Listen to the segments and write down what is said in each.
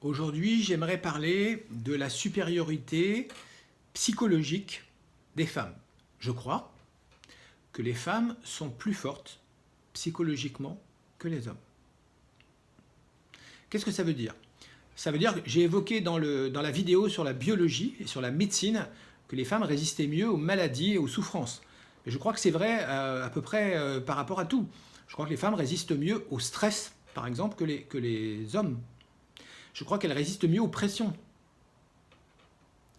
Aujourd'hui, j'aimerais parler de la supériorité psychologique des femmes. Je crois que les femmes sont plus fortes psychologiquement que les hommes. Qu'est-ce que ça veut dire? Ça veut dire que j'ai évoqué dans la vidéo sur la biologie et sur la médecine que les femmes résistaient mieux aux maladies et aux souffrances. Et je crois que c'est vrai à peu près par rapport à tout. Je crois que les femmes résistent mieux au stress, par exemple, que les hommes. Je crois qu'elles résistent mieux aux pressions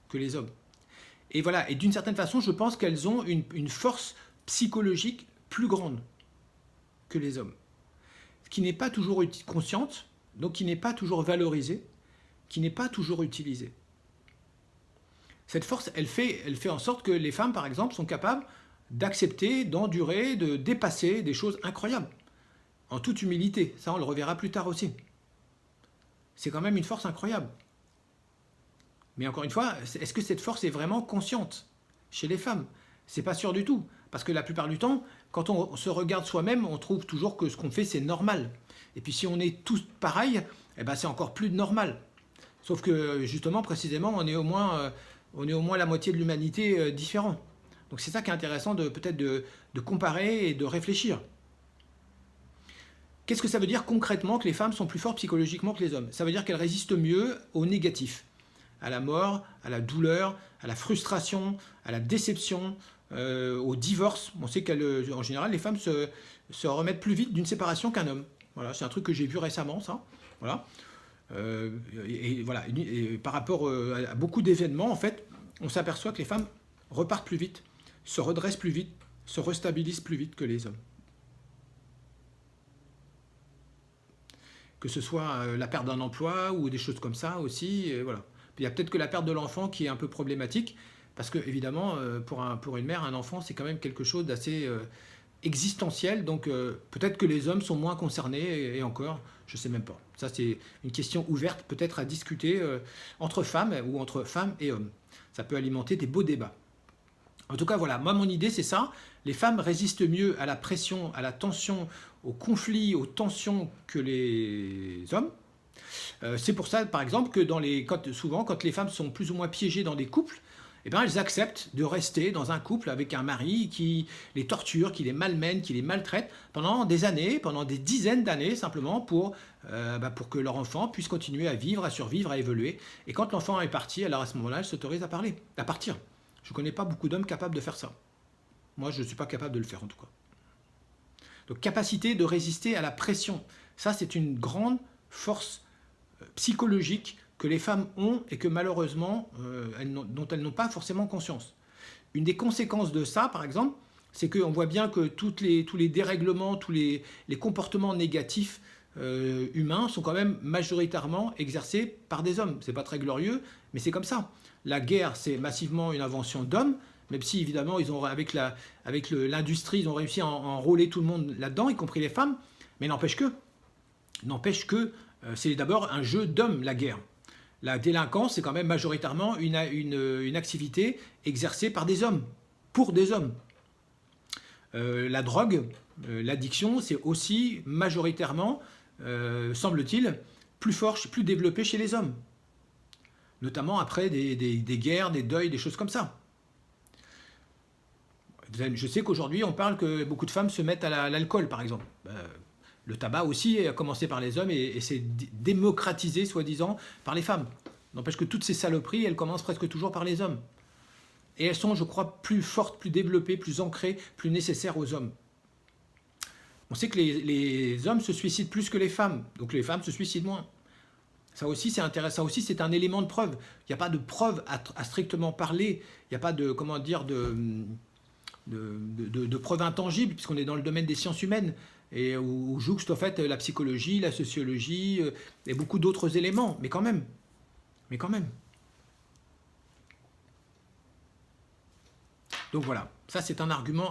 que les hommes. Et voilà, et d'une certaine façon, je pense qu'elles ont une force psychologique plus grande que les hommes, qui n'est pas toujours consciente, donc qui n'est pas toujours valorisée, qui n'est pas toujours utilisée. Cette force, elle fait en sorte que les femmes, par exemple, sont capables d'accepter, d'endurer, de dépasser des choses incroyables, en toute humilité. Ça, on le reverra plus tard aussi. C'est quand même une force incroyable. Mais encore une fois, est-ce que cette force est vraiment consciente chez les femmes? C'est pas sûr du tout. Parce que la plupart du temps, quand on se regarde soi-même, on trouve toujours que ce qu'on fait, c'est normal. Et puis si on est tous pareils, eh ben, c'est encore plus normal. Sauf que justement, précisément, on est au moins la moitié de l'humanité différent. Donc c'est ça qui est intéressant peut-être de comparer et de réfléchir. Qu'est-ce que ça veut dire concrètement que les femmes sont plus fortes psychologiquement que les hommes? Ça veut dire qu'elles résistent mieux au négatif, à la mort, à la douleur, à la frustration, à la déception, au divorce. On sait qu'en général, les femmes se remettent plus vite d'une séparation qu'un homme. Voilà, c'est un truc que j'ai vu récemment, ça. Voilà. Voilà. Et par rapport à beaucoup d'événements, en fait, on s'aperçoit que les femmes repartent plus vite, se redressent plus vite, se restabilisent plus vite que les hommes. Que ce soit la perte d'un emploi ou des choses comme ça aussi, voilà. Puis il y a peut-être que la perte de l'enfant qui est un peu problématique, parce que évidemment, pour une mère, un enfant, c'est quand même quelque chose d'assez existentiel, donc peut-être que les hommes sont moins concernés, et encore, je ne sais même pas. Ça, c'est une question ouverte, peut-être à discuter entre femmes ou entre femmes et hommes. Ça peut alimenter des beaux débats. En tout cas, voilà, moi, mon idée, c'est ça. Les femmes résistent mieux à la pression, à la tension, aux conflits, aux tensions que les hommes. C'est pour ça, par exemple, que souvent, quand les femmes sont plus ou moins piégées dans des couples, eh ben, elles acceptent de rester dans un couple avec un mari qui les torture, qui les malmène, qui les maltraite pendant des années, pendant des dizaines d'années, simplement pour que leur enfant puisse continuer à vivre, à survivre, à évoluer. Et quand l'enfant est parti, alors à ce moment-là, elle s'autorise à partir. Je ne connais pas beaucoup d'hommes capables de faire ça. Moi, je ne suis pas capable de le faire en tout cas. Donc, capacité de résister à la pression. Ça, c'est une grande force psychologique que les femmes ont et que malheureusement, dont elles n'ont pas forcément conscience. Une des conséquences de ça, par exemple, c'est qu'on voit bien que tous les dérèglements, tous les comportements négatifs humains sont quand même majoritairement exercés par des hommes. C'est pas très glorieux, mais c'est comme ça. La guerre, c'est massivement une invention d'hommes, même si évidemment, avec l'industrie, ils ont réussi à enrôler tout le monde là-dedans, y compris les femmes, mais n'empêche que c'est d'abord un jeu d'hommes, la guerre. La délinquance, c'est quand même majoritairement une activité exercée par des hommes, pour des hommes. La drogue, l'addiction, c'est aussi majoritairement, semble-t-il, plus fort, plus développé chez les hommes. Notamment après des guerres, des deuils, des choses comme ça. Je sais qu'aujourd'hui, on parle que beaucoup de femmes se mettent à l'alcool, par exemple. Le tabac aussi a commencé par les hommes et s'est démocratisé, soi-disant, par les femmes. N'empêche que toutes ces saloperies, elles commencent presque toujours par les hommes. Et elles sont, je crois, plus fortes, plus développées, plus ancrées, plus nécessaires aux hommes. On sait que les hommes se suicident plus que les femmes, donc les femmes se suicident moins. Ça aussi, c'est intéressant. Ça aussi, c'est un élément de preuve. Il n'y a pas de preuve à strictement parler. Il n'y a pas de, de preuves intangibles, puisqu'on est dans le domaine des sciences humaines, et où jouxte en fait la psychologie, la sociologie, et beaucoup d'autres éléments, mais quand même. Donc voilà, ça c'est un argument